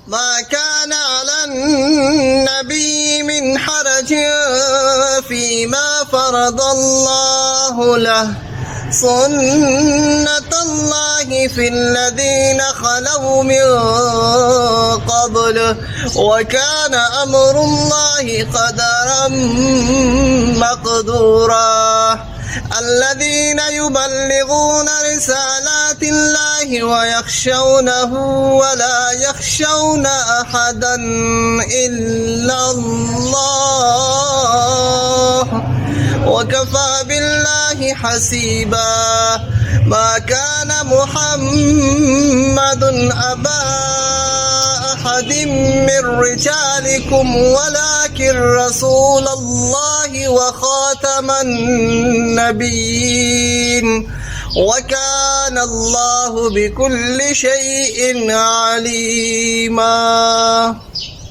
ما كان على النبي من حرج فيما فرض الله له سنة الله في الذين خلوا من قبل وكان أمر الله قدرا مقدورا الذين يبلغون رسالات الله ويخشونه ولا يخشون أحدا إلا الله وكفى بالله حسيبا ما كان محمد أبا أحد من رجالكم ولكن رسول الله وخاتم النبيين وكان الله بكل شيء عليما.